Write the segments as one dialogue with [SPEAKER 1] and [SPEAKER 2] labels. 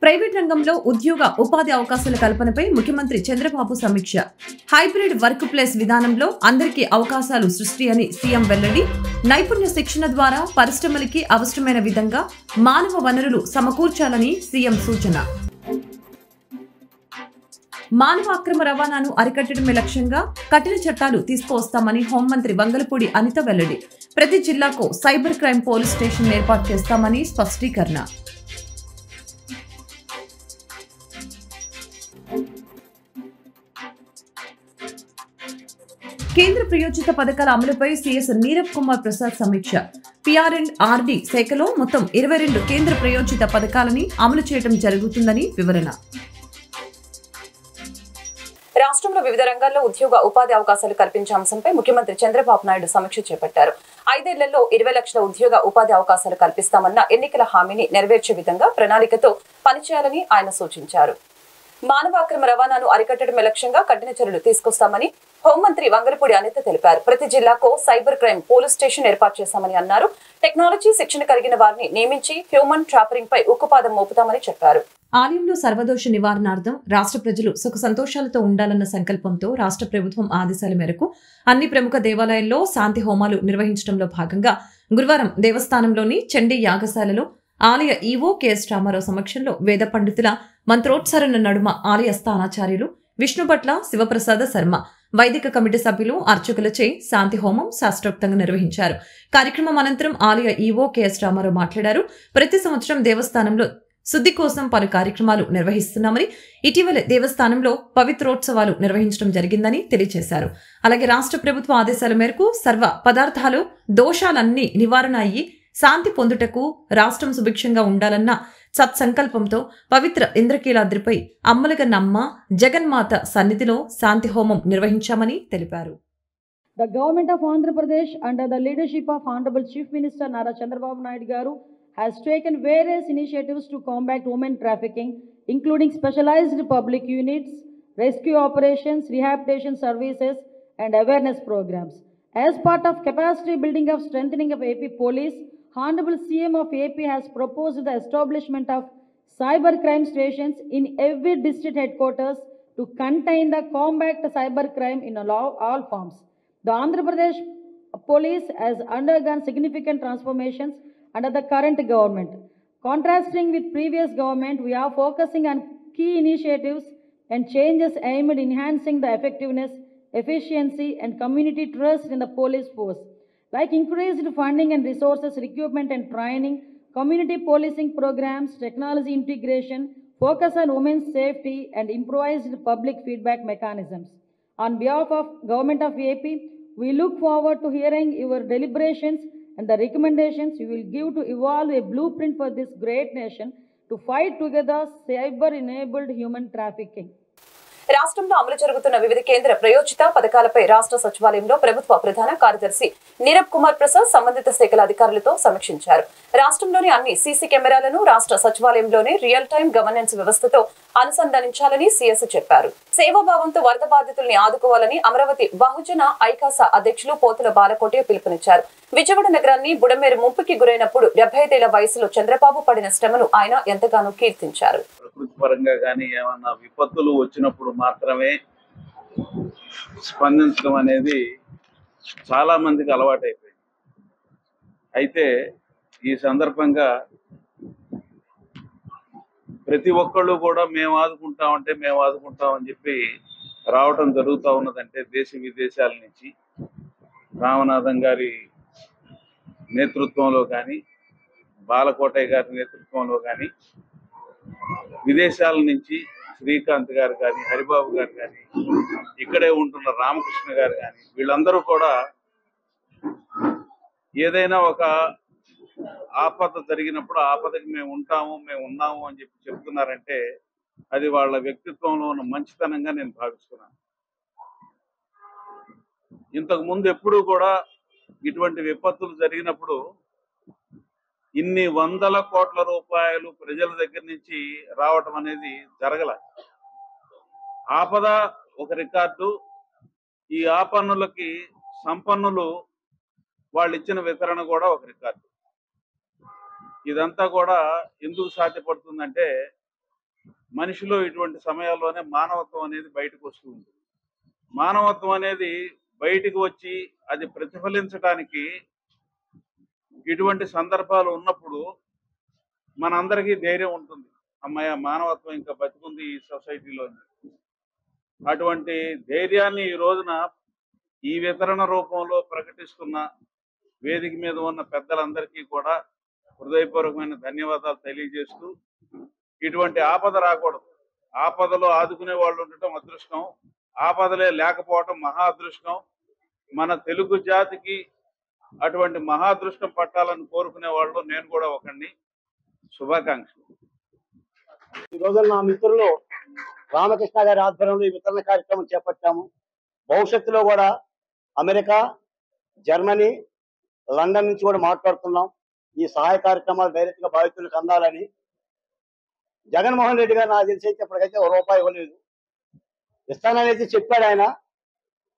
[SPEAKER 1] Private రంగంలో ఉద్యోగ ఉపాధి అవకాశాల కల్పనపై ముఖ్యమంత్రి చంద్రబాబు సమీక్ష. హైబ్రిడ్ వర్క్ ప్లేస్ విధానంలో అందరికీ అవకాశాలు సృష్టి అని సీఎం వెల్లడి. నైపుణ్య శిక్షణ ద్వారా పరిశ్రమలకి అవసరమైన విధంగా మానవ వనరులు సమకూర్చాలని సీఎం సూచన. మానవ అక్రమ రవాణాను అరికట్టడమే లక్ష్యంగా కఠిన చట్టాలు తీసుకువస్తామని హోంమంత్రి వంగలపూడి అనిత వెల్లడి. ప్రతి జిల్లాకు సైబర్ క్రైమ్ పోలీస్ స్టేషన్ ఏర్పాటు చేస్తామని స్పష్టీకరణ. కేంద్ర ప్రయోజిత పథకాల అమలుపై సీఎస్ నీరబ్ కుమార్ ప్రసాద్ సమీక్ష. పీఆర్ఎండ్-ఆర్డీ శాఖలో మొత్తం 22 కేంద్ర ప్రయోజిత పథకాలని అమలు చేయడం జరుగుతుందని వివరణ. రాష్ట్రంలో వివిధ రంగాల్లో ఉద్యోగ ఉపాధి అవకాశాలు కల్పించే అంశంపై ముఖ్యమంత్రి చంద్రబాబు నాయుడు సమీక్ష చేపట్టారు. 5 ఏళ్లలో 20 లక్షల ఉద్యోగ ఉపాధి అవకాశాలు కల్పిస్తామన్న ఎన్నికల హామీని నెరవేర్చే విధంగా ప్రణాళికతో పనిచేయాలని ఆయన సూచించారు. మానవ అక్రమ రవాణాను అరికట్టడమే లక్ష్యంగా కఠిన చర్యలు తీసుకొస్తామని హోంమంత్రి వంగలపూడి అనిత తెలిపారు. ప్రతి జిల్లాకు సైబర్ క్రైమ్ పోలీస్ స్టేషన్ ఏర్పాటు చేశామని అన్నారు. టెక్నాలజీ శిక్షణ కలిగిన వారిని నియమించి హ్యూమన్ ట్రాపరింగ్ పై ఉక్కుపాదం మోపుతామని చెప్పారు. ఆలయంలో సర్వదోష నివారణార్థం రాష్ట్ర ప్రజలు సుఖ సంతోషాలతో ఉండాలన్న సంకల్పంతో రాష్ట్ర ప్రభుత్వం ఆదేశాల మేరకు అన్ని ప్రముఖ దేవాలయాల్లో శాంతి హోమాలు నిర్వహించడంలో భాగంగా గురువారం దేవస్థానంలోని చండీ యాగశాలలో ఆలయ ఈవో కెఎస్ రామారావు సమక్షంలో వేద పండితుల మంత్రోచ్చారణ నడుమ ఆలయ స్థానాచార్యులు విష్ణుభట్ల శివప్రసాద శర్మ, వైదిక కమిటీ సభ్యులు, అర్చకులచే శాంతి హోమం శాస్త్రోక్తంగా నిర్వహించారు. కార్యక్రమం అనంతరం ఆలయ ఈవో కెఎస్ రామారావు మాట్లాడారు. ప్రతి సంవత్సరం దేవస్థానంలో శుద్ధి కోసం పలు కార్యక్రమాలు నిర్వహిస్తున్నామని, ఇటీవల దేవస్థానంలో పవిత్రోత్సవాలు నిర్వహించడం జరిగిందని తెలియజేశారు. అలాగే రాష్ట్ర ప్రభుత్వ ఆదేశాల మేరకు సర్వ పదార్థాలు దోషాలన్నీ నివారణ అయ్యి శాంతి పొందుటకు రాష్ట్రం సుభిక్షంగా ఉండాలన్న సత్సంకల్పంతో పవిత్ర ఇంద్రకీలాద్రిపై అమ్మలగన్నమ్మ జగన్మాత సన్నిధిలో శాంతి హోమం నిర్వహించామని తెలిపారు.
[SPEAKER 2] The government of Andhra Pradesh under the leadership of Honorable Chief Minister Nara Chandrababu Naidu Garu has taken various initiatives to combat women trafficking, including specialized public units, rescue operations, rehabilitation services and awareness programs. As part of capacity building of strengthening of AP Police, Honorable CM of AP has proposed the establishment of cyber crime stations in every district headquarters to contain the combat cyber crime in all forms. The Andhra Pradesh Police has undergone significant transformations under the current government. Contrasting with previous government, we are focusing on key initiatives and changes aimed at enhancing the effectiveness, efficiency and community trust in the police force, like increased funding and resources, recruitment and training, community policing programs, technology integration, focus on women's safety and improvised public feedback mechanisms. On behalf of Government of AP, we look forward to hearing your deliberations and the recommendations you will give to evolve a blueprint for this great nation to fight together cyber-enabled human trafficking.
[SPEAKER 1] రాష్ట్రంలో అమలు జరుగుతున్న వివిధ కేంద్ర ప్రయోజిత పథకాలపై రాష్ట్ర సచివాలయంలో ప్రభుత్వ ప్రధాన కార్యదర్శి నీరబ్ కుమార్ ప్రసాద్ సంబంధిత శాఖల అధికారులతో సమీక్షించారు. రాష్ట్రంలోని అన్ని సీసీ కెమెరాలను రాష్ట్ర సచివాలయంలోనే రియల్ టైం గవర్నెన్స్ వ్యవస్థతో అనుసంధానించాలని సీఎస్ చెప్పారు. సేవాభావంతో వరద బాధితుల్ని ఆదుకోవాలని అమరావతి బహుజన ఐకాస అధ్యక్షులు పోతుల బాలకోటి పిలుపునిచ్చారు. విజయవాడ నగరాన్ని బుడమేరు ముంపుకి గురైనప్పుడు 75 ఏళ్ల వయసులో చంద్రబాబు పడిన శ్రమను ఆయన ఎంతగానో కీర్తించారు.
[SPEAKER 3] ప్రకృతి పరంగా కానీ ఏమన్నా విపత్తులు వచ్చినప్పుడు మాత్రమే స్పందించడం అనేది చాలా మందికి అలవాటైపోయింది. అయితే ఈ సందర్భంగా ప్రతి ఒక్కళ్ళు కూడా మేము ఆదుకుంటామని చెప్పి రావటం జరుగుతూ ఉన్నదంటే దేశ విదేశాల నుంచి రామనాథం గారి నేతృత్వంలో కానీ, బాలకోటయ్య గారి నేతృత్వంలో కానీ, విదేశాల నుంచి శ్రీకాంత్ గారు కానీ, హరిబాబు గారు కానీ, ఇక్కడే ఉంటున్న రామకృష్ణ గారు కానీ, వీళ్ళందరూ కూడా ఏదైనా ఒక ఆపద జరిగినప్పుడు ఆపదకి మేము ఉన్నాము అని చెప్పి చెప్తున్నారంటే అది వాళ్ళ వ్యక్తిత్వంలో ఉన్న మంచితనంగా నేను భావిస్తున్నాను. ఇంతకు ముందు ఎప్పుడూ కూడా ఇటువంటి విపత్తులు జరిగినప్పుడు ఇన్ని వందల కోట్ల రూపాయలు ప్రజల దగ్గర నుంచి రావటం అనేది జరగల. ఆపద ఒక రికార్డు, ఈ ఆపన్నులకి సంపన్నులు వాళ్ళు ఇచ్చిన వితరణ కూడా ఒక రికార్డు. ఇదంతా కూడా ఎందుకు సాధ్యపడుతుందంటే మనిషిలో ఇటువంటి సమయాల్లోనే మానవత్వం అనేది బయటకు వస్తూ ఉంటుంది. మానవత్వం అనేది బయటకు వచ్చి అది ప్రతిఫలించడానికి ఇటువంటి సందర్భాలు ఉన్నప్పుడు మనందరికీ ధైర్యం ఉంటుంది. అమ్మాయ మానవత్వం ఇంకా బతికుంది ఈ సొసైటీలో. అటువంటి ధైర్యాన్ని ఈ రోజున ఈ వితరణ రూపంలో ప్రకటిస్తున్న వేదిక మీద ఉన్న పెద్దలందరికీ కూడా హృదయపూర్వకమైన ధన్యవాదాలు తెలియజేస్తూ, ఇటువంటి ఆపద రాకూడదు. ఆపదలో ఆదుకునే వాళ్ళు ఉండటం అదృష్టం, ఆపదలే లేకపోవటం మహా అదృష్టం. మన తెలుగు జాతికి అటువంటి మహాదృష్టం పట్టాలని కోరుకునే వాళ్ళు నేను కూడా ఒకడిని. శుభాకాంక్షలు.
[SPEAKER 4] ఈ రోజున నా మిత్రులు రామకృష్ణ గారి ఆధ్వర్యంలో ఈ వితరణ కార్యక్రమం చేపట్టాము. భవిష్యత్తులో కూడా అమెరికా, జర్మనీ, లండన్ నుంచి కూడా మాట్లాడుతున్నాం. ఈ సహాయ కార్యక్రమాలు డైరెక్ట్ గా బాధితులకు అందాలని. జగన్మోహన్ రెడ్డి గారు నాకు తెలిసి ఇప్పటికైతే ₹1 ఇవ్వలేదు. ఇస్తాననేది చెప్పాడు ఆయన,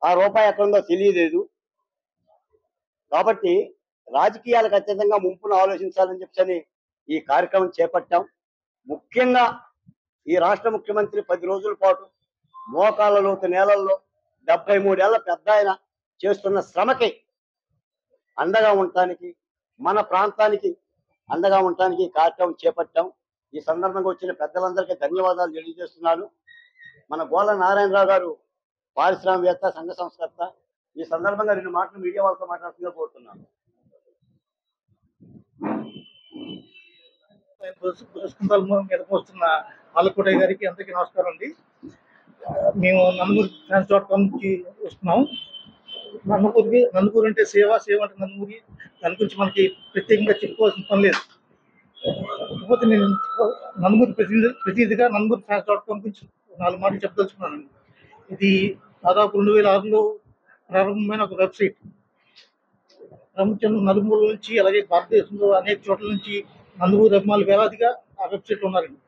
[SPEAKER 4] ఆ రూపాయి ఎక్కడుందో తెలియలేదు. కాబట్టి రాజకీయాలకు అత్యంతంగా ముంపును ఆలోచించాలని చెప్పని ఈ కార్యక్రమం చేపట్టాం. ముఖ్యంగా ఈ రాష్ట్ర ముఖ్యమంత్రి 10 రోజుల పాటు మోకాళ్ళ లోతు నేలల్లో 73 ఏళ్ల పెద్ద ఆయన చేస్తున్న శ్రమకి అండగా ఉండటానికి, మన ప్రాంతానికి అండగా ఉండటానికి ఈ కార్యక్రమం చేపట్టాం. ఈ సందర్భంగా వచ్చిన పెద్దలందరికీ ధన్యవాదాలు తెలియజేస్తున్నాను. మన గోళ్ళ నారాయణరావు గారు పారిశ్రామికవేత్త, సంఘ సంస్కర్త. ఈ సందర్భంగా 2 మాటలు మీడియా వాళ్ళతో మాట్లాడుతూ కోరుతున్నాను.
[SPEAKER 5] వస్తున్న ఆలకోటయ్య గారికి అందరికీ నమస్కారం అండి. మేము నందమూరి నుంచి వస్తున్నాం. నందమూరి అంటే సేవ అంటే నందమూరి. దాని గురించి మనకి ప్రత్యేకంగా చెప్పుకోవాల్సిన పని లేదు. కాకపోతే నేను నందమూరి ప్రతినిధిగా నందమూరి ఫ్యాన్స్.com గురించి 4 మాటలు చెప్పదలుచుకున్నాను. ఇది దాదాపు 2006లో ప్రారంభమైన ఒక వెబ్సైట్. ప్రపంచం నలుమూల నుంచి, అలాగే భారతదేశంలో అనేక చోట్ల నుంచి నందమూరి అభిమానులు వేలాదిగా ఆ వెబ్సైట్లో ఉన్నారండి.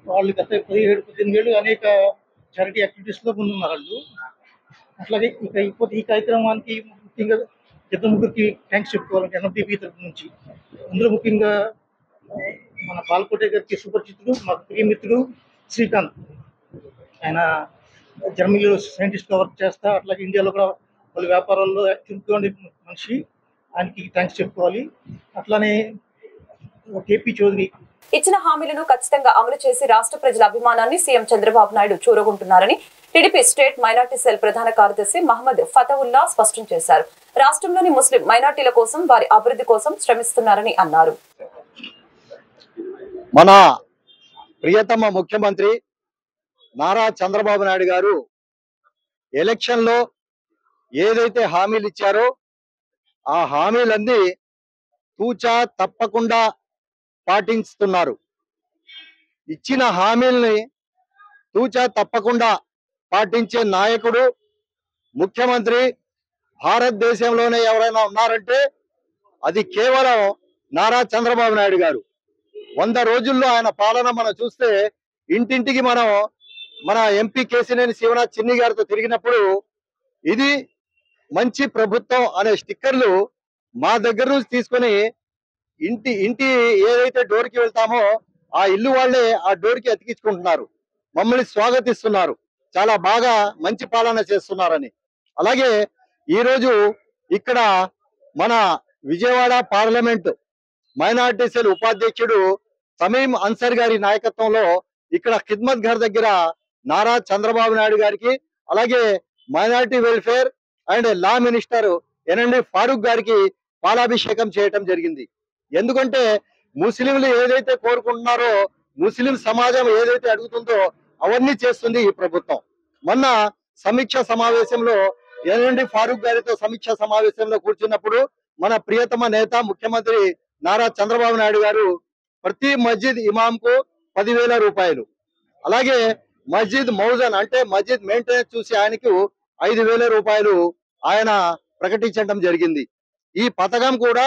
[SPEAKER 5] వాళ్ళు గత 17-18 ఏళ్ళు అనేక చారిటీ యాక్టివిటీస్లో ముందున్నారు వాళ్ళు. అట్లాగే ఈ కార్యక్రమానికి ముఖ్యంగా 2 థ్యాంక్స్ చెప్పుకోవాలంటే NFDP తరఫు నుంచి. అందులో ముఖ్యంగా మన బాలకోటయ్య గారికి సుపరిచితుడు, మా ప్రియమిత్రుడు శ్రీకాంత్. ఆయన జర్మనీలో సైంటిస్ట్గా వర్క్ చేస్తా, అట్లాగే ఇండియాలో కూడా పలు వ్యాపారాల్లో చురుకుగా ఉండే మనిషి. ఆయనకి థ్యాంక్స్ చెప్పుకోవాలి. అట్లానే కేపీ చౌదరి
[SPEAKER 1] ఇచ్చిన హామీలను ఖచ్చితంగా అమలు చేసి రాష్ట్ర ప్రజల అభిమానాన్ని సీఎం చంద్రబాబు నాయుడు చూరగొంటున్నారని టీడీపీ స్టేట్ మైనార్టీ సెల్ ప్రధాన కార్యదర్శి మహమ్మద్ ఫతవుల్లా స్పష్టం చేశారు. రాష్ట్రంలోని ముస్లిం మైనార్టీల కోసం, వారి అభివృద్ధి కోసం శ్రమిస్తున్నారని అన్నారు.
[SPEAKER 4] మన ప్రియతమ ముఖ్యమంత్రి నారా చంద్రబాబు నాయుడు గారు ఎలక్షన్ లో ఏదైతే హామీలు ఇచ్చారో ఆ హామీలన్నీ తూచా తప్పకుండా పాటిస్తున్నారు. ఇచ్చిన హామీల్ని తూచా తప్పకుండా పాటించే నాయకుడు, ముఖ్యమంత్రి భారతదేశంలోనే ఎవరైనా ఉన్నారంటే అది కేవలం నారా చంద్రబాబు నాయుడు గారు. 100 రోజుల్లో ఆయన పాలన మనం చూస్తే ఇంటింటికి మనం మన ఎంపీ కేసినేని శివనాథ్ చిన్ని గారితో తిరిగినప్పుడు ఇది మంచి ప్రభుత్వం అనే స్టిక్కర్లు మా దగ్గర నుంచి తీసుకొని ఇంటి ఏదైతే డోర్కి వెళ్తామో ఆ ఇల్లు వాళ్ళే ఆ డోర్కి అతికించుకుంటున్నారు, మమ్మల్ని స్వాగతిస్తున్నారు, చాలా బాగా మంచి పాలన చేస్తున్నారని. అలాగే ఈరోజు ఇక్కడ మన విజయవాడ పార్లమెంట్ మైనార్టీ సెల్ ఉపాధ్యక్షుడు సమీం అన్సర్ గారి నాయకత్వంలో ఇక్కడ ఖిద్మత్ ఘర్ దగ్గర నారా చంద్రబాబు నాయుడు గారికి, అలాగే minority welfare and law minister NMD Farooq గారికి పాలాభిషేకం చేయటం జరిగింది. ఎందుకంటే ముస్లింలు ఏదైతే కోరుకుంటున్నారో, ముస్లిం సమాజం ఏదైతే అడుగుతుందో అవన్నీ చేస్తుంది ఈ ప్రభుత్వం. మొన్న సమీక్ష సమావేశంలో ఎన్ఎండి ఫారూక్ గారితో సమీక్ష సమావేశంలో కూర్చున్నప్పుడు మన ప్రియతమ నేత ముఖ్యమంత్రి నారా చంద్రబాబు నాయుడు గారు ప్రతి మస్జిద్ ఇమాంకు 10,000 రూపాయలు, అలాగే మస్జిద్ మౌజన్ అంటే మస్జిద్ మెయింటెనెన్స్ చూసి ఆయనకు 5,000 రూపాయలు ఆయన ప్రకటించడం జరిగింది. ఈ పథకం కూడా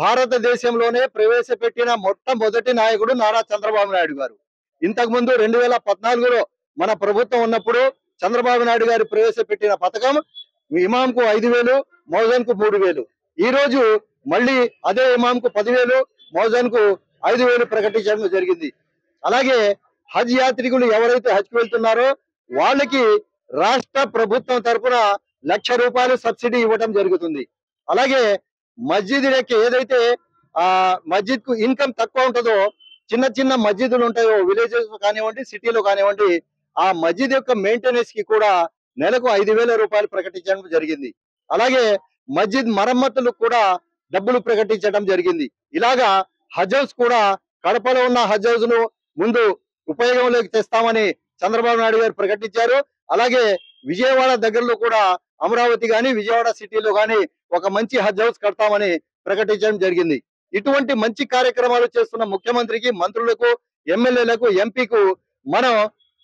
[SPEAKER 4] భారతదేశంలోనే ప్రవేశపెట్టిన మొట్టమొదటి నాయకుడు నారా చంద్రబాబు నాయుడు గారు. ఇంతకు ముందు 2014లో మన ప్రభుత్వం ఉన్నప్పుడు చంద్రబాబు నాయుడు గారు ప్రవేశపెట్టిన పథకం ఇమాంకు 5,000, మౌజన్ కు 3,000. ఈ రోజు మళ్ళీ అదే ఇమాంకు 10,000, మౌజన్ కు 5,000 ప్రకటించడం జరిగింది. అలాగే హజ్ యాత్రికులు ఎవరైతే హజ్కి వెళ్తున్నారో వాళ్ళకి రాష్ట్ర ప్రభుత్వం తరఫున ₹1,00,000 సబ్సిడీ ఇవ్వడం జరుగుతుంది. అలాగే మస్జిద్లకి ఏదైతే మస్జిద్ కు ఇన్కమ్ తక్కువ ఉంటుందో, చిన్న చిన్న మస్జిదులు ఉంటాయో విలేజెస్ కానివ్వండి, సిటీలో కానివ్వండి, ఆ మస్జిద్ యొక్క మెయింటెనెన్స్ కి కూడా నెలకు ₹5,000 ప్రకటించడం జరిగింది. అలాగే మస్జిద్ మరమ్మతులకు కూడా డబ్బులు ప్రకటించడం జరిగింది. ఇలాగా హజ్ హౌస్ కూడా కడపలో ఉన్న హజ్ హౌస్ ను ముందు ఉపయోగంలోకి తెస్తామని చంద్రబాబు నాయుడు గారు ప్రకటించారు. అలాగే విజయవాడ దగ్గరలో కూడా అమరావతి గాని విజయవాడ సిటీలో గాని ఒక మంచి హజ్ హౌస్ కడతామని ప్రకటించడం జరిగింది. ఇటువంటి మంచి కార్యక్రమాలు చేస్తున్న ముఖ్యమంత్రికి, మంత్రులకు, ఎమ్మెల్యేలకు, ఎంపీకు మనం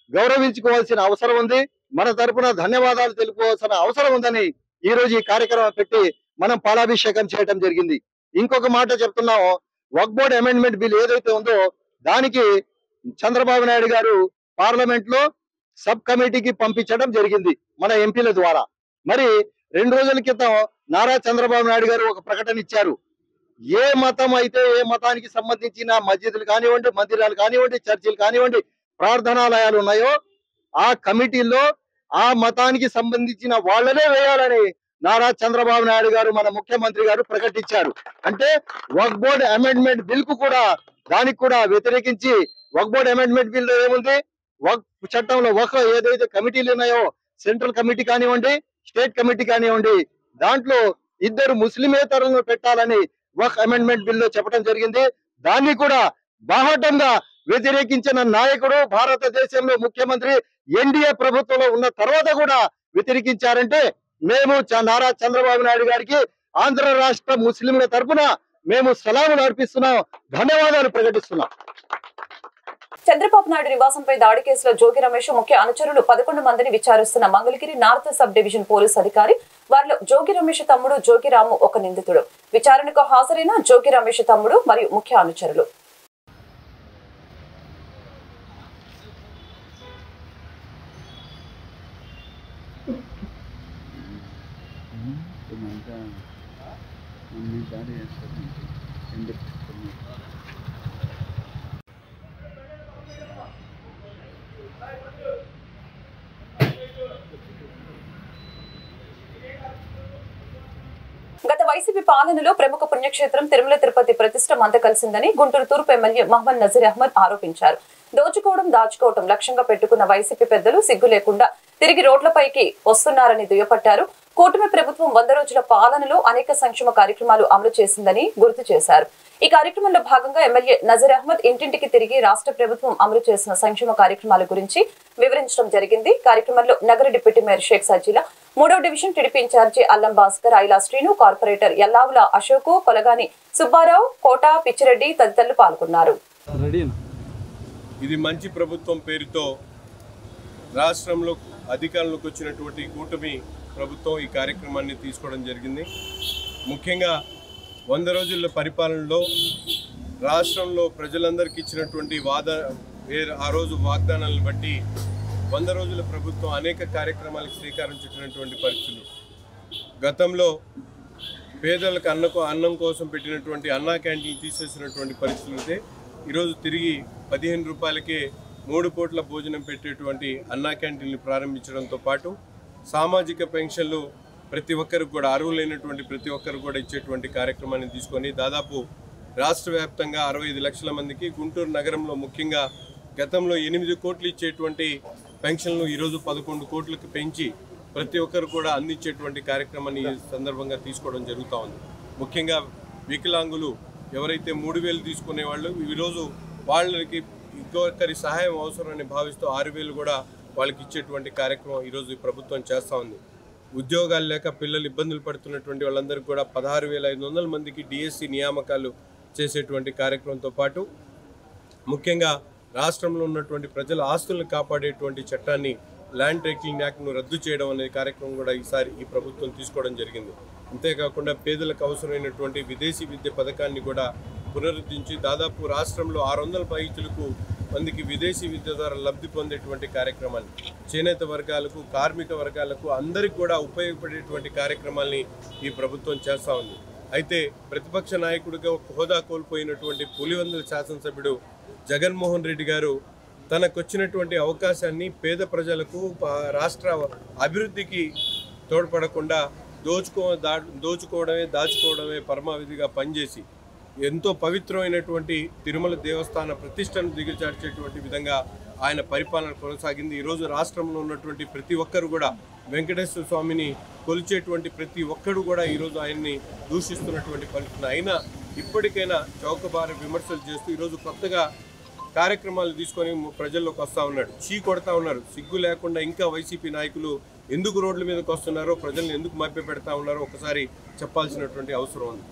[SPEAKER 4] గౌరవించుకోవాల్సిన అవసరం ఉంది. మన తరపున ధన్యవాదాలు తెలుపుకోవాల్సిన అవసరం ఉందని ఈ రోజు ఈ కార్యక్రమం పెట్టి మనం పాలాభిషేకం చేయడం జరిగింది. ఇంకొక మాట చెప్తున్నాం, వక్ఫ్ బోర్డ్ అమెండ్మెంట్ బిల్ ఏదైతే ఉందో దానికి చంద్రబాబు నాయుడు గారు పార్లమెంట్ లో సబ్ కమిటీకి పంపించడం జరిగింది మన ఎంపీల ద్వారా. మరి 2 రోజుల క్రితం నారా చంద్రబాబు నాయుడు గారు ఒక ప్రకటన ఇచ్చారు. ఏ మతం అయితే ఏ మతానికి సంబంధించిన మస్జిద్లు కానివ్వండి, మందిరాలు కానివ్వండి, చర్చిలు కానివ్వండి, ప్రార్థనాలయాలు ఉన్నాయో ఆ కమిటీల్లో ఆ మతానికి సంబంధించిన వాళ్ళనే వేయాలని నారా చంద్రబాబు నాయుడు గారు మన ముఖ్యమంత్రి గారు ప్రకటించారు. అంటే వక్ఫ్ బోర్డ్ అమెండ్మెంట్ బిల్ కు కూడా దానికి కూడా వ్యతిరేకించి, వక్ఫ్ బోర్డ్ అమెండ్మెంట్ బిల్ లో ఏముంది, వక్ఫ్ చట్టంలో వక్ఫ్ ఏదైతే కమిటీలు ఉన్నాయో, సెంట్రల్ కమిటీ కానివ్వండి, స్టేట్ కమిటీ కానివ్వండి, దాంట్లో 2 ముస్లిమేతరులను పెట్టాలని వక్ఫ్ అమెండ్మెంట్ బిల్ లో చెప్పడం జరిగింది. దాన్ని కూడా బాహటంగా వ్యతిరేకించిన నాయకుడు భారతదేశంలో ముఖ్యమంత్రి ఎన్డీఏ ప్రభుత్వంలో ఉన్న తర్వాత కూడా వ్యతిరేకించారంటే మేము నారా చంద్రబాబు నాయుడు గారికి ఆంధ్ర రాష్ట్ర ముస్లింల తరఫున మేము సలాములు అర్పిస్తున్నాం, ధన్యవాదాలు ప్రకటిస్తున్నాం.
[SPEAKER 1] చంద్రబాబు నాయుడు నివాసంపై దాడి కేసులో జోగి రమేష్ ముఖ్య అనుచరులు 11 మందిని విచారిస్తున్న Mangalagiri north sub division police అధికారి. వారిలో జోగి రమేష్ తమ్ముడు జోగి రాము ఒక నిందితుడు. విచారణకు హాజరైన జోగి రమేష్ తమ్ముడు మరియు ముఖ్య అనుచరులు. గత వైసీపీ పాలనలో ప్రముఖ పుణ్యక్షేత్రం తిరుమల తిరుపతి ప్రతిష్ట మంద కలిసిందని గుంటూరు తూర్పు ఎమ్మెల్యే మహమ్మద్ నజీర్ అహ్మద్ ఆరోపించారు. దోచుకోవడం, దాచుకోవడం లక్ష్యంగా పెట్టుకున్న వైసీపీ పెద్దలు సిగ్గు లేకుండా తిరిగి రోడ్లపైకి వస్తున్నారని దుయ్యపట్టారు. కూటమి ప్రభుత్వం 100 రోజుల పాలనలో అనేక సంక్షేమ కార్యక్రమాలు అమలు చేసిందని గుర్తు చేశారు. ఈ కార్యక్రమంలో భాగంగా ఎమ్మెల్యే నజీర్ అహ్మద్ ఇంటింటికి తిరిగి రాష్ట్ర ప్రభుత్వం అమలు చేసిన సంక్షేమ కార్యక్రమాల గురించి వివరించడం జరిగింది. కార్యక్రమంలో నగర డిప్యూటీ మేయర్ షేక్ సజీలా, 3వ డివిజన్ టీడీపీ ఇన్ఛార్జి అల్లం భాస్కర్, ఐలా శ్రీను, కార్పొరేటర్ ఎల్లావుల అశోక్, కొలగాని సుబ్బారావు, కోట పిచ్చిరెడ్డి తదితరులు పాల్గొన్నారు.
[SPEAKER 6] ఇది మంచి ప్రభుత్వం పేరుతో రాష్ట్రంలో అధికారంలోకి వచ్చినటువంటి కూటమి ప్రభుత్వం ఈ కార్యక్రమాన్ని తీసుకోవడం జరిగింది. ముఖ్యంగా 100 రోజుల పరిపాలనలో రాష్ట్రంలో ప్రజలందరికీ ఇచ్చినటువంటి ఆ రోజు వాగ్దానాలను బట్టి 100 రోజుల ప్రభుత్వం అనేక కార్యక్రమాలకు శ్రీకారం చుట్టినటువంటి పరిస్థితులు. గతంలో పేదలకు అన్నం కోసం పెట్టినటువంటి అన్నా క్యాంటీన్లు తీసేసినటువంటి పరిస్థితులు అయితే ఈరోజు తిరిగి 15 రూపాయలకే 3 పూట్ల భోజనం పెట్టేటువంటి అన్నా క్యాంటీన్లు ప్రారంభించడంతో పాటు సామాజిక పెన్షన్లు ప్రతి ఒక్కరికి కూడా అర్హులైనటువంటి ప్రతి ఒక్కరికి కూడా ఇచ్చేటువంటి కార్యక్రమాన్ని తీసుకొని దాదాపు రాష్ట్ర వ్యాప్తంగా 65 లక్షల మందికి, గుంటూరు నగరంలో ముఖ్యంగా గతంలో 8 కోట్లు ఇచ్చేటువంటి పెన్షన్లు ఈరోజు 11 కోట్లకు పెంచి ప్రతి ఒక్కరు కూడా అందించేటువంటి కార్యక్రమాన్ని ఈ సందర్భంగా తీసుకోవడం జరుగుతూ ఉంది. ముఖ్యంగా వికలాంగులు ఎవరైతే 3,000 తీసుకునే వాళ్ళు ఈరోజు వాళ్ళకి ఇంకొకరి సహాయం అవసరమని భావిస్తూ 6,000 కూడా వాళ్ళకి ఇచ్చేటువంటి కార్యక్రమం ఈరోజు ఈ ప్రభుత్వం చేస్తూ ఉంది. ఉద్యోగాలు లేక పిల్లలు ఇబ్బందులు పడుతున్నటువంటి వాళ్ళందరికీ కూడా 16,500 మందికి డిఎస్సి నియామకాలు చేసేటువంటి కార్యక్రమంతో పాటు ముఖ్యంగా రాష్ట్రంలో ఉన్నటువంటి ప్రజల ఆస్తులను కాపాడేటువంటి చట్టాన్ని ల్యాండ్ టైటిలింగ్ యాక్ట్ను రద్దు చేయడం అనే కార్యక్రమం కూడా ఈసారి ఈ ప్రభుత్వం తీసుకోవడం జరిగింది. అంతేకాకుండా పేదలకు అవసరమైనటువంటి విదేశీ విద్య పథకాన్ని కూడా పునరుద్ధరించి దాదాపు రాష్ట్రంలో 600 మందికి విదేశీ విద్య ద్వారా లబ్ధి పొందేటువంటి కార్యక్రమాన్ని, చేనేత వర్గాలకు, కార్మిక వర్గాలకు అందరికీ కూడా ఉపయోగపడేటువంటి కార్యక్రమాల్ని ఈ ప్రభుత్వం చేస్తూ ఉంది. అయితే ప్రతిపక్ష నాయకుడిగా హోదా కోల్పోయినటువంటి పులివెందుల శాసనసభ్యుడు జగన్మోహన్ రెడ్డి గారు తనకు వచ్చినటువంటి అవకాశాన్ని పేద ప్రజలకు రాష్ట్ర అభివృద్ధికి తోడ్పడకుండా దాచుకోవడమే పరమావిధిగా పనిచేసి ఎంతో పవిత్రమైనటువంటి తిరుమల దేవస్థాన ప్రతిష్టను దిగజార్చేటువంటి విధంగా ఆయన పరిపాలన కొనసాగింది. ఈరోజు రాష్ట్రంలో ఉన్నటువంటి ప్రతి ఒక్కరు కూడా వెంకటేశ్వర స్వామిని కొలిచేటువంటి ప్రతి ఒక్కరు కూడా ఈరోజు ఆయన్ని దూషిస్తున్నటువంటి పరిస్థితి. అయినా ఇప్పటికైనా చౌకబారు విమర్శలు చేస్తూ ఈరోజు కొత్తగా కార్యక్రమాలు తీసుకొని ప్రజల్లోకి వస్తూ ఉన్నాడు. చీ కొడతా ఉన్నారు. సిగ్గు లేకుండా ఇంకా వైసీపీ నాయకులు ఎందుకు రోడ్ల మీదకి వస్తున్నారో, ప్రజల్ని ఎందుకు మభ్యపెడతా ఉన్నారో ఒకసారి చెప్పాల్సినటువంటి అవసరం ఉంది.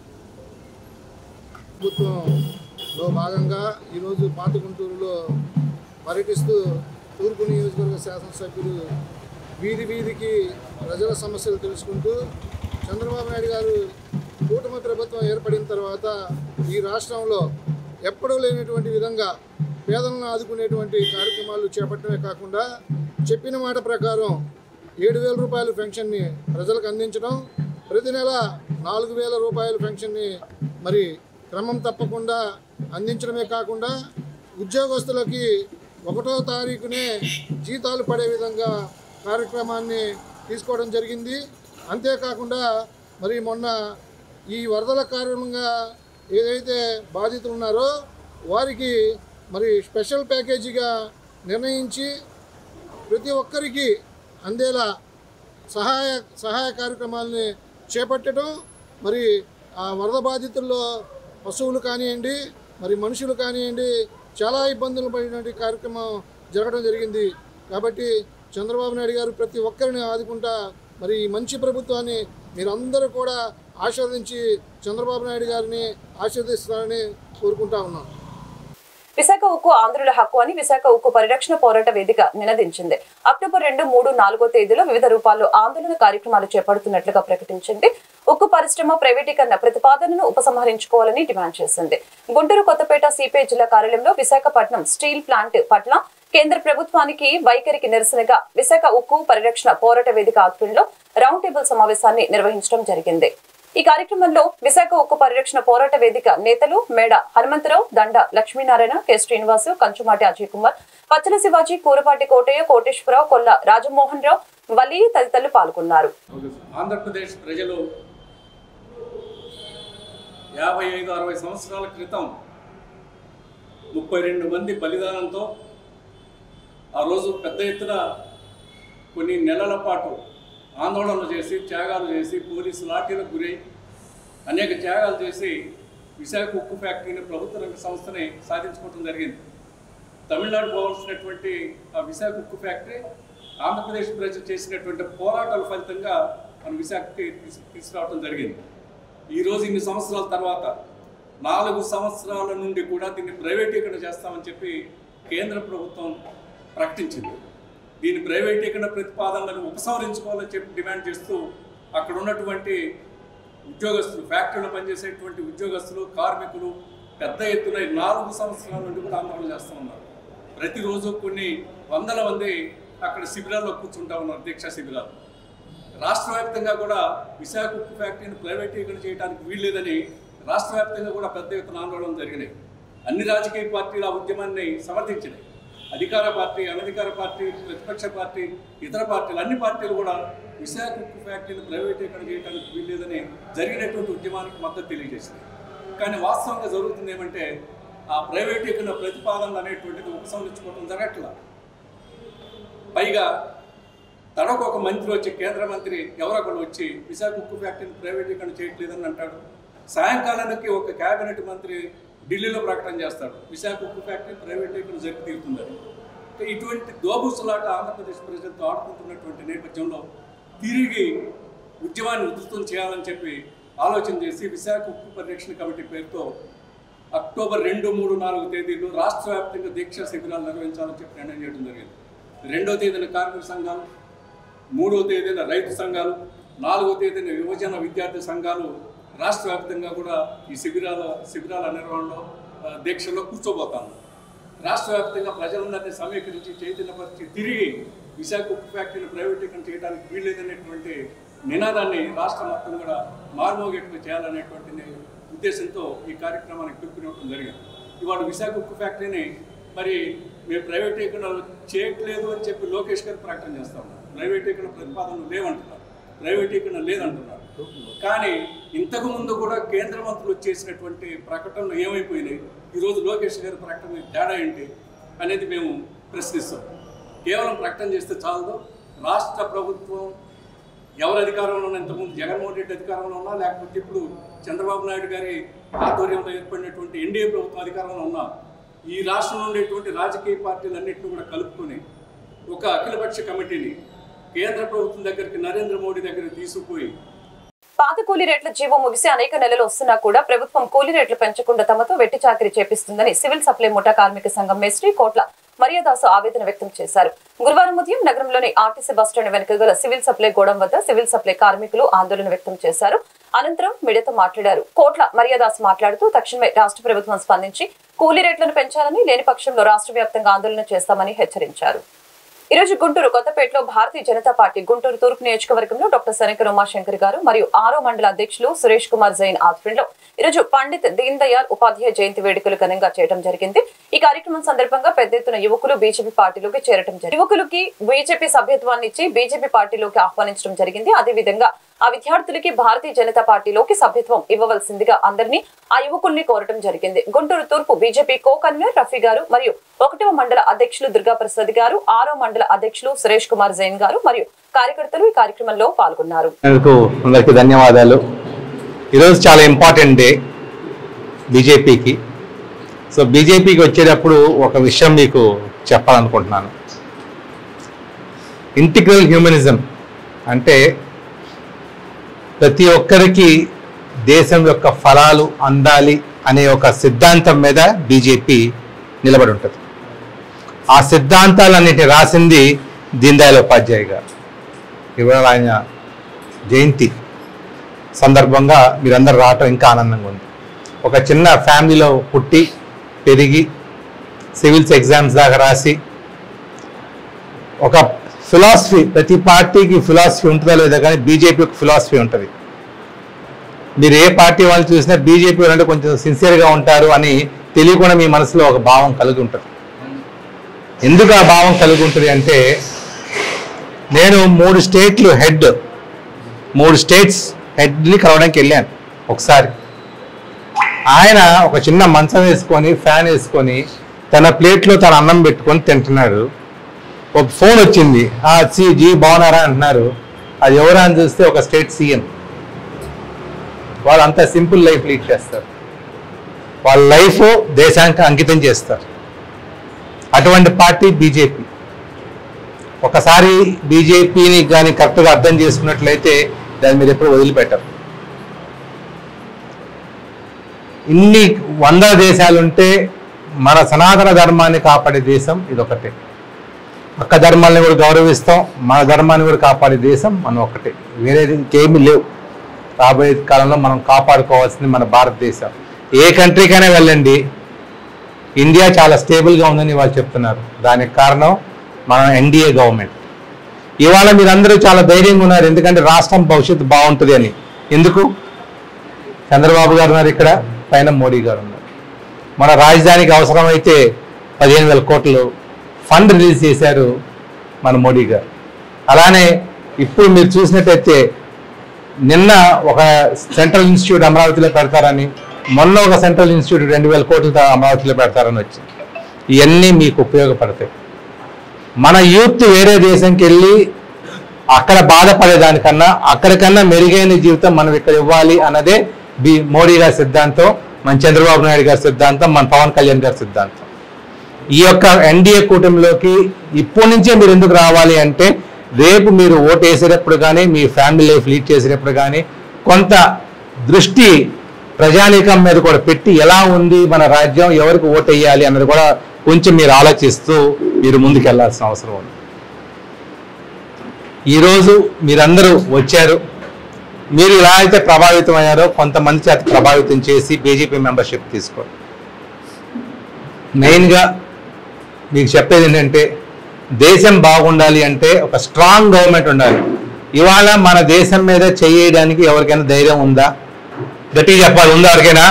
[SPEAKER 7] ప్రభుత్వంలో భాగంగా ఈరోజు పాత గుంటూరులో పర్యటిస్తూ తూర్పు నియోజకవర్గ శాసనసభ్యులు వీధి వీధికి ప్రజల సమస్యలు తెలుసుకుంటూ చంద్రబాబు నాయుడు గారు కూటమి ప్రభుత్వం ఏర్పడిన తర్వాత ఈ రాష్ట్రంలో ఎప్పుడూ లేనటువంటి విధంగా పేదలను ఆదుకునేటువంటి కార్యక్రమాలు చేపట్టడమే కాకుండా చెప్పిన మాట ప్రకారం 7,000 రూపాయల పెన్షన్ని ప్రజలకు అందించడం, ప్రతి నెల 4,000 రూపాయల పెన్షన్ని మరి క్రమం తప్పకుండా అందించడమే కాకుండా ఉద్యోగస్తులకి 1వ తారీఖునే జీతాలు పడే విధంగా కార్యక్రమాన్ని తీసుకోవడం జరిగింది. అంతేకాకుండా మరి మొన్న ఈ వరదల కారణంగా ఏదైతే బాధితులు ఉన్నారో వారికి మరి స్పెషల్ ప్యాకేజీగా నిర్ణయించి ప్రతి ఒక్కరికి అందేలా సహాయ కార్యక్రమాలని చేపట్టడం, మరి ఆ వరద బాధితుల్లో పశువులు కానివ్వండి, మరి మనుషులు కానివ్వండి, చాలా ఇబ్బందులు పడినటువంటి కార్యక్రమం జరగడం జరిగింది. కాబట్టి చంద్రబాబు నాయుడు గారు ప్రతి ఒక్కరిని ఆదుకుంటా మరి ఈ మంచి ప్రభుత్వాన్ని మీరందరూ కూడా ఆశీర్వదించి చంద్రబాబు నాయుడు గారిని ఆశీర్వదిస్తారని కోరుకుంటా ఉన్నాం.
[SPEAKER 1] విశాఖ ఉక్కు ఆంధ్రుల హక్కు అని విశాఖ ఉక్కు పరిరక్షణ పోరాట వేదిక నినదించింది. అక్టోబర్ 2, 3, 4 తేదీలో వివిధ రూపాల్లో ఆందోళన కార్యక్రమాలు చేపడుతున్నట్లుగా ప్రకటించింది. ఉక్కు పరిశ్రమ ప్రైవేటీకరణ ప్రతిపాదనను ఉపసంహరించుకోవాలని డిమాండ్ చేసింది. గుంటూరు కొత్తపేట సిపిఐ జిల్లా కార్యాలయంలో విశాఖపట్నం స్టీల్ ప్లాంట్ పట్ల కేంద్ర ప్రభుత్వానికి వైఖరికి నిరసనగా విశాఖ ఉక్కు పరిరక్షణ పోరాట వేదిక ఆధ్వర్యంలో రౌండ్ టేబుల్ సమావేశాన్ని నిర్వహించడం జరిగింది. ఈ కార్యక్రమంలో విశాఖ ఉక్కు పరిరక్షణ పోరాట వేదిక నేతలు మేడ హనుమంతరావు, దండ లక్ష్మీనారాయణ, కె శ్రీనివాసు, కంచుమాటి అజయ్ కుమార్, పచ్చల శివాజీ, కూరపాటి కోటయ్య, కోటేశ్వరరావు, కొల్ల రాజమోహన్ రావు, వలి తదితరులు పాల్గొన్నారు.
[SPEAKER 8] ఆంధ్రప్రదేశ్ ప్రజలు 55-60 సంవత్సరాల క్రితం 32 మంది బలిదానంతో ఆ రోజు పెద్ద ఎత్తున కొన్ని నెలల పాటు ఆందోళనలు చేసి, త్యాగాలు చేసి, పోలీసు లాఠీలకు గురై అనేక త్యాగాలు చేసి విశాఖ ఉక్కు ఫ్యాక్టరీని ప్రభుత్వ రంగ సంస్థని సాధించుకోవడం జరిగింది. తమిళనాడు పోవాల్సినటువంటి ఆ విశాఖ ఉక్కు ఫ్యాక్టరీ ఆంధ్రప్రదేశ్ ప్రజలు చేసినటువంటి పోరాటాల ఫలితంగా మన విశాఖకి తీసుకురావడం జరిగింది. ఈరోజు ఇన్ని సంవత్సరాల తర్వాత 4 సంవత్సరాల నుండి కూడా దీన్ని ప్రైవేటీకరణ చేస్తామని చెప్పి కేంద్ర ప్రభుత్వం ప్రకటించింది. దీని ప్రైవేటీకరణ ప్రతిపాదనలను ఉపసంహరించుకోవాలని చెప్పి డిమాండ్ చేస్తూ అక్కడ ఉన్నటువంటి ఉద్యోగస్తులు, ఫ్యాక్టరీలో పనిచేసేటువంటి ఉద్యోగస్తులు, కార్మికులు పెద్ద ఎత్తున 4 సంవత్సరాల నుండి కూడా ఆందోళన చేస్తూ ఉన్నారు. ప్రతిరోజు కొన్ని వందల మంది అక్కడ శిబిరాల్లో కూర్చుంటా ఉన్నారు, దీక్షా శిబిరాలు. రాష్ట్ర వ్యాప్తంగా కూడా విశాఖ ఉక్కు ఫ్యాక్టరీని ప్రైవేటీకరణ చేయడానికి వీల్లేదని రాష్ట్ర వ్యాప్తంగా కూడా పెద్ద ఎత్తున ఆందోళనలు జరిగినాయి. అన్ని రాజకీయ పార్టీలు ఆ ఉద్యమాన్ని సమర్థించినాయి. అధికార పార్టీ, అనధికార పార్టీ, ప్రతిపక్ష పార్టీ, ఇతర పార్టీలు, అన్ని పార్టీలు కూడా విశాఖ ఉక్కు ఫ్యాక్టరీని ప్రైవేటీకరణ చేయడానికి వీల్లేదని జరిగినటువంటి ఉద్యమానికి మద్దతు తెలియజేసింది. కానీ వాస్తవంగా జరుగుతుంది ఏమంటే ఆ ప్రైవేటీకరణ ప్రతిపాదనలు అనేటువంటిది ఉపసంహరించుకోవడం జరగట్లా. పైగా తడకు ఒక మంత్రి వచ్చి, కేంద్ర మంత్రి ఎవరొకరు వచ్చి విశాఖ ఉక్కు ఫ్యాక్టరీని ప్రైవేటీకరణ చేయట్లేదని అంటాడు. సాయంకాలానికి ఒక కేబినెట్ మంత్రి ఢిల్లీలో ప్రకటన చేస్తాడు, విశాఖ ఉక్కు ఫ్యాక్టరీ ప్రైవేటీకరణ జరిగి తీరుతుందని. ఇటువంటి దోబుసులాట ఆంధ్రప్రదేశ్ ప్రజలతో ఆడుకుంటున్నటువంటి నేపథ్యంలో తిరిగి ఉద్యమాన్ని ఉధృతం చేయాలని చెప్పి ఆలోచన చేసి విశాఖ ఉక్కు పరిరక్షణ కమిటీ పేరుతో అక్టోబర్ 2, 3, 4 తేదీలు రాష్ట్ర వ్యాప్తంగా దీక్షా శిబిరాలు నిర్వహించాలని చెప్పి నిర్ణయం చేయడం జరిగింది. 2వ తేదీన కార్మిక సంఘాలు, 3వ తేదీన రైతు సంఘాలు, 4వ తేదీన యువజన విద్యార్థి సంఘాలు రాష్ట్ర వ్యాప్తంగా కూడా ఈ శిబిరాల నిర్వహణలో దీక్షలో కూర్చోబోతాము. రాష్ట్ర వ్యాప్తంగా ప్రజలందరినీ సమీకరించి చైతన్యపరిచి తిరిగి విశాఖ ఉక్కు ఫ్యాక్టరీని ప్రైవేటీకరణ చేయడానికి వీల్లేదనేటువంటి నినాదాన్ని రాష్ట్రం మొత్తం కూడా మార్మోగేట్గా చేయాలనేటువంటి ఉద్దేశంతో ఈ కార్యక్రమానికి పిలుపునివ్వడం జరిగింది. ఇవాళ విశాఖ ఉక్కు ఫ్యాక్టరీని మరి మేము ప్రైవేటీకరణ చేయట్లేదు అని చెప్పి లోకేష్ గారు ప్రకటన చేస్తా ఉన్నారు. ప్రైవేటీకరణ ప్రతిపాదనలు లేవంటున్నారు, ప్రైవేటీకరణ లేదంటున్నారు. కానీ ఇంతకు ముందు కూడా కేంద్ర మంత్రులు చేసినటువంటి ప్రకటనలు ఏమైపోయినాయి, ఈరోజు లోకేష్ గారి ప్రకటన తేడా ఏంటి అనేది మేము ప్రశ్నిస్తాం. కేవలం ప్రకటన చేస్తే చాలదు. రాష్ట్ర ప్రభుత్వం ఎవరు అధికారంలో ఉన్నా, ఇంతకుముందు జగన్మోహన్ రెడ్డి అధికారంలో ఉన్నా, లేకపోతే ఇప్పుడు చంద్రబాబు నాయుడు గారి ఆధ్వర్యంలో ఏర్పడినటువంటి ఎన్డీఏ ప్రభుత్వం అధికారంలో ఉన్నా, ఈ రాష్ట్రంలో ఉండేటువంటి రాజకీయ పార్టీలన్నింటినీ కూడా కలుపుకొని ఒక అఖిలపక్ష కమిటీని కేంద్ర ప్రభుత్వం దగ్గరికి, నరేంద్ర మోడీ దగ్గరికి తీసుకుపోయి
[SPEAKER 1] పాత కూలీ రేట్ల జీవో ముగిసి అనేక నెలలు వస్తున్నా కూడా ప్రభుత్వం కూలీ రేట్లు పెంచకుండా తమతో వెట్టి చాకరీ చేపిస్తుందని సివిల్ సప్లై ముఠా కార్మిక సంఘం మేస్త్రి కోట్ల మరియదాసు ఆవేదన వ్యక్తం చేశారు. గురువారం ఉదయం నగరంలోని ఆర్టీసీ బస్టాండ్ వెనుక గల సివిల్ సప్లై గోడం వద్ద సివిల్ సప్లై కార్మికులు ఆందోళన వ్యక్తం చేశారు. అనంతరం మీడియాతో మాట్లాడారు. కోట్ల మరియదాసు మాట్లాడుతూ తక్షణమే రాష్ట్ర ప్రభుత్వం స్పందించి కూలీ రేట్లను పెంచాలని, లేని పక్షంలో రాష్ట్ర వ్యాప్తంగా ఆందోళన చేస్తామని హెచ్చరించారు. ఈ రోజు గుంటూరు కొత్తపేటలో భారతీయ జనతా పార్టీ గుంటూరు తూర్పు నియోజకవర్గంలో డాక్టర్ శనకర ఉమాశంకర్ గారు మరియు 6వ మండల అధ్యక్షులు సురేష్ కుమార్ జైన్ ఆధ్వర్యంలో ఈరోజు పండిత్ దీన్ దయాళ్ ఉపాధ్యాయ జయంతి వేడుకలు ఘనంగా చేయడం జరిగింది. ఈ కార్యక్రమం సందర్భంగా పెద్ద ఎత్తున యువకులు బీజేపీ పార్టీలోకి చేరడం జరిగింది. యువకులకి బీజేపీ సభ్యత్వాన్ని ఇచ్చి బీజేపీ పార్టీలోకి ఆహ్వానించడం జరిగింది. అదేవిధంగా ఆ విద్యార్థులకి భారతీయ జనతా పార్టీలోకి సభ్యత్వం ఇవ్వవలసిందిగా అందరినీ ఆ యువకుల్ని కోరటం జరిగింది. గుంటూరు తూర్పు బీజేపీ కో కన్వీనర్ రఫీ గారు మరియు 1వ మండల అధ్యక్షులు దుర్గాప్రసాద్ గారు, 6వ మండల అధ్యక్షులు సురేష్ కుమార్ జైన్ గారు మరియు కార్యకర్తలు ఈ కార్యక్రమంలో పాల్గొన్నారు.
[SPEAKER 9] అందరికీ ధన్యవాదాలు. ఈరోజు చాలా ఇంపార్టెంట్ డే బీజేపీకి. సో బీజేపీకి వచ్చేటప్పుడు ఒక విషయం మీకు చెప్పాలనుకుంటున్నాను. ఇంటిగ్రల్ హ్యూమనిజం అంటే ప్రతి ఒక్కరికి దేశం యొక్క ఫలాలు అందాలి అనే ఒక సిద్ధాంతం మీద బీజేపీ నిలబడి ఉంటుంది. ఆ సిద్ధాంతాలన్నిటిని రాసింది దీన్ దయాళ్ ఉపాధ్యాయ గారు. ఇవాళ ఆయన జయంతి సందర్భంగా మీరందరూ రావటం ఇంకా ఆనందంగా ఉంది. ఒక చిన్న ఫ్యామిలీలో పుట్టి పెరిగి సివిల్స్ ఎగ్జామ్స్ దాకా రాసి ఒక ఫిలాసఫీ, ప్రతి పార్టీకి ఫిలాసఫీ ఉంటుందో లేదో కానీ బీజేపీకి ఫిలాసఫీ ఉంటుంది. మీరు ఏ పార్టీ వాళ్ళు చూసినా బీజేపీ వాళ్ళంటే కొంచెం సిన్సియర్గా ఉంటారు అని తెలియకుండా మీ మనసులో ఒక భావం కలిగి ఉంటుంది. ఎందుకు ఆ భావం కలిగి ఉంటుంది అంటే, నేను 3 స్టేట్స్ హెడ్ని కలవడానికి వెళ్ళాను ఒకసారి. ఆయన ఒక చిన్న మంచం వేసుకొని ఫ్యాన్ వేసుకొని తన ప్లేట్లో తన అన్నం పెట్టుకొని తింటున్నాడు. ఒక ఫోన్ వచ్చింది, జీ బాగున్నారా అంటున్నారు. అది ఎవరా అని చూస్తే ఒక స్టేట్ సీఎం. వాళ్ళు అంత సింపుల్ లైఫ్ లీడ్ చేస్తారు. వాళ్ళ లైఫ్ దేశానికి అంకితం చేస్తారు. అటువంటి పార్టీ బీజేపీ. ఒకసారి బీజేపీని కానీ కరెక్ట్గా అర్థం చేసుకున్నట్లయితే దాన్ని మీరు ఎప్పుడు వదిలిపెట్టరు. ఇన్ని 100 దేశాలుంటే మన సనాతన ధర్మాన్ని కాపాడే దేశం ఇదొకటే. పక్క ధర్మాన్ని కూడా గౌరవిస్తాం, మన ధర్మాన్ని కూడా కాపాడే దేశం మనం ఒకటే. వేరేది ఇంకేమీ లేవు. రాబోయే కాలంలో మనం కాపాడుకోవాల్సింది మన భారతదేశం. ఏ కంట్రీకైనా వెళ్ళండి, ఇండియా చాలా స్టేబుల్గా ఉందని వాళ్ళు చెప్తున్నారు. దానికి కారణం మన ఎన్డీఏ గవర్నమెంట్. ఇవాళ మీరందరూ చాలా ధైర్యంగా ఉన్నారు, ఎందుకంటే రాష్ట్రం భవిష్యత్తు బాగుంటుంది అని. ఎందుకు? చంద్రబాబు గారు ఉన్నారు ఇక్కడ, పైన మోడీ గారు ఉన్నారు. మన రాజధానికి అవసరమైతే 15,000 కోట్లు ఫండ్ రిలీజ్ చేశారు మన మోడీ గారు. అలానే ఇప్పుడు మీరు చూసినట్టయితే నిన్న ఒక సెంట్రల్ ఇన్స్టిట్యూట్ అమరావతిలో పెడతారని, మొన్న ఒక సెంట్రల్ ఇన్స్టిట్యూట్ 2,000 కోట్లతో అమరావతిలో పెడతారని వచ్చింది. ఇవన్నీ మీకు ఉపయోగపడతాయి. మన యూత్ వేరే దేశంకి వెళ్ళి అక్కడ బాధపడేదానికన్నా అక్కడికన్నా మెరుగైన జీవితం మనం ఇక్కడ ఇవ్వాలి అన్నదే మోడీ గారి సిద్ధాంతం, మన చంద్రబాబు నాయుడు గారి సిద్ధాంతం, మన పవన్ కళ్యాణ్ గారి సిద్ధాంతం. ఈ యొక్క ఎన్డీఏ కూటమిలోకి ఇప్పటి నుంచే మీరు ఎందుకు రావాలి అంటే, రేపు మీరు ఓటు వేసేటప్పుడు కానీ మీ ఫ్యామిలీ లైఫ్ లీడ్ చేసేటప్పుడు కానీ కొంత దృష్టి ప్రజానీకం మీద కూడా పెట్టి ఎలా ఉంది మన రాజ్యం, ఎవరికి ఓటు వేయాలి అన్నది కూడా కొంచెం మీరు ఆలోచిస్తూ మీరు ముందుకు వెళ్ళాల్సిన అవసరం ఉంది. ఈరోజు మీరందరూ వచ్చారు. మీరు ఎలా అయితే ప్రభావితం అయ్యారో కొంతమంది చేత ప్రభావితం చేసి బీజేపీ మెంబర్షిప్ తీసుకోండి. మెయిన్గా మీకు చెప్పేది ఏంటంటే, దేశం బాగుండాలి అంటే ఒక స్ట్రాంగ్ గవర్నమెంట్ ఉండాలి. ఇవాళ మన దేశం మీద చేయడానికి ఎవరికైనా ధైర్యం ఉందా? గట్టిగా చెప్పాలి, ఉందా ఎవరికైనా?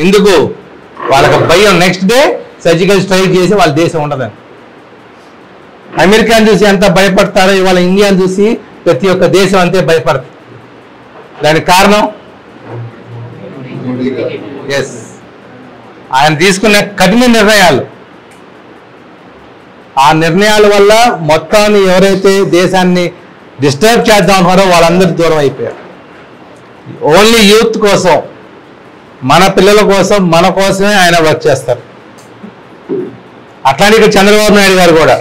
[SPEAKER 9] ఎందుకు? వాళ్ళకి భయం. నెక్స్ట్ డే సర్జికల్ స్ట్రైక్ చేసి వాళ్ళ దేశం ఉండదని. అమెరికాని చూసి ఎంత భయపడతారో ఇవాళ ఇండియాని చూసి ప్రతి ఒక్క దేశం అంతే భయపడుతుంది. దానికి కారణం ఎస్ ఆయన తీసుకున్న కఠిన నిర్ణయాలు. ఆ నిర్ణయాల వల్ల మొత్తాన్ని ఎవరైతే దేశాన్ని డిస్టర్బ్ చేద్దాం అనుకున్నారో వాళ్ళందరూ దూరం అయిపోయారు. ఓన్లీ యూత్ కోసం, మన పిల్లల కోసం, మన కోసమే ఆయన వర్క్ చేస్తారు. అట్లానే ఇక్కడ చంద్రబాబు నాయుడు గారు కూడా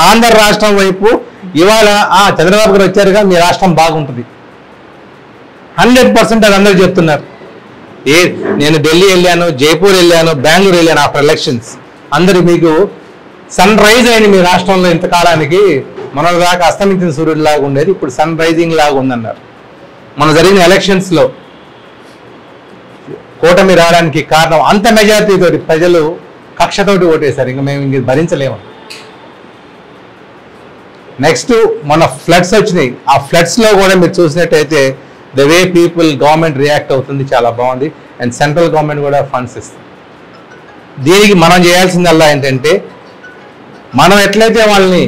[SPEAKER 9] ఆంధ్ర రాష్ట్రం వైపు ఇవాళ చంద్రబాబు గారు వచ్చారుగా మీ రాష్ట్రం బాగుంటుంది 100% అది అందరూ చెప్తున్నారు. నేను ఢిల్లీ వెళ్ళాను, జైపూర్ వెళ్ళాను, బెంగళూరు వెళ్ళాను ఆఫ్టర్ ఎలక్షన్స్. అందరూ మీకు సన్ రైజ్ అయింది మీ రాష్ట్రంలో. ఇంతకాలానికి మన దాకా అస్తమించిన సూర్యుడు లాగా ఉండేది, ఇప్పుడు సన్ రైజింగ్ లాగా ఉందన్నారు. మన జరిగిన ఎలక్షన్స్లో కూటమి రావడానికి కారణం అంత మెజారిటీతోటి ప్రజలు కక్షతోటి ఓటేశారు. ఇంకా మేము ఇంక భరించలేము. నెక్స్ట్ మన ఫ్లడ్స్ వచ్చినాయి. ఆ ఫ్లడ్స్లో కూడా మీరు చూసినట్టయితే the way people government react అవుతుంది చాలా బాగుంది. అండ్ సెంట్రల్ గవర్నమెంట్ కూడా ఫండ్స్ ఇస్తుంది. దీనికి మనం చేయాల్సిందల్లా ఏంటంటే మనం ఎట్లయితే వాళ్ళని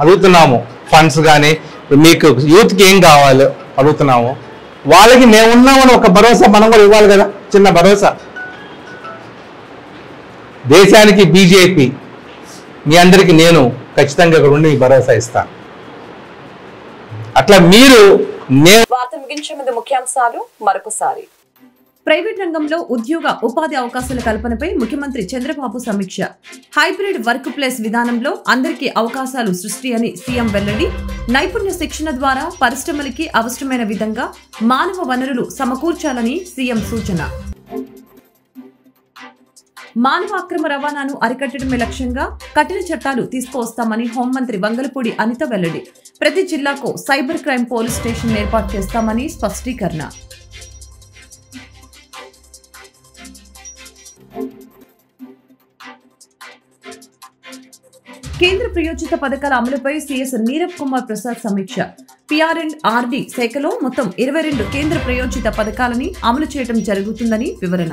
[SPEAKER 9] అడుగుతున్నాము ఫండ్స్ కానీ మీకు యూత్కి ఏం కావాలో అడుగుతున్నాము, వాళ్ళకి మేమున్నామని ఒక భరోసా మనం కూడా ఇవ్వాలి కదా, చిన్న భరోసా. దేశానికి బీజేపీ, మీ అందరికీ నేను ఖచ్చితంగా ఇక్కడ ఉండి భరోసా ఇస్తాను. అట్లా మీరు
[SPEAKER 1] వార్త ముగించే ముందు ముఖ్యాంశాలు మరొకసారి. ప్రైవేట్ రంగంలో ఉద్యోగ ఉపాధి అవకాశాల కల్పనపై ముఖ్యమంత్రి చంద్రబాబు సమీక్ష. హైబ్రిడ్ వర్క్ ప్లేస్ విధానంలో అందరికీ అవకాశాలు సృష్టి అని సీఎం వెల్లడి. నైపుణ్య శిక్షణ ద్వారా పరిశ్రమలకి అవసరమైన విధంగా మానవ వనరులు సమకూర్చాలని సీఎం సూచన. మానవ అక్రమ రవాణాను అరికట్టడమే లక్ష్యంగా కఠిన చట్టాలు తీసుకువస్తామని హోంమంత్రి వంగలపూడి అనిత వెల్లడి. ప్రతి జిల్లాకు సైబర్ క్రైమ్ పోలీస్ స్టేషన్ ఏర్పాటు చేస్తామని స్పష్టీకరణ. కేంద్ర ప్రయోజిత పథకాల అమలుపై సీఎస్ నీరబ్ కుమార్ ప్రసాద్ సమీక్ష. PR&RD శాఖలో మొత్తం 22 కేంద్ర ప్రయోజిత పథకాలని అమలు చేయడం జరుగుతుందని వివరణ.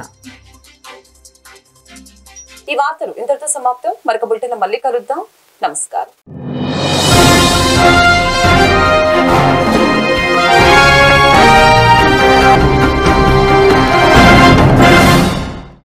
[SPEAKER 1] ఈ వార్తలు ఇంతటితో సమాప్తం. మరొక బులెటిన్ మళ్ళీ కలుద్దాం. నమస్కారం.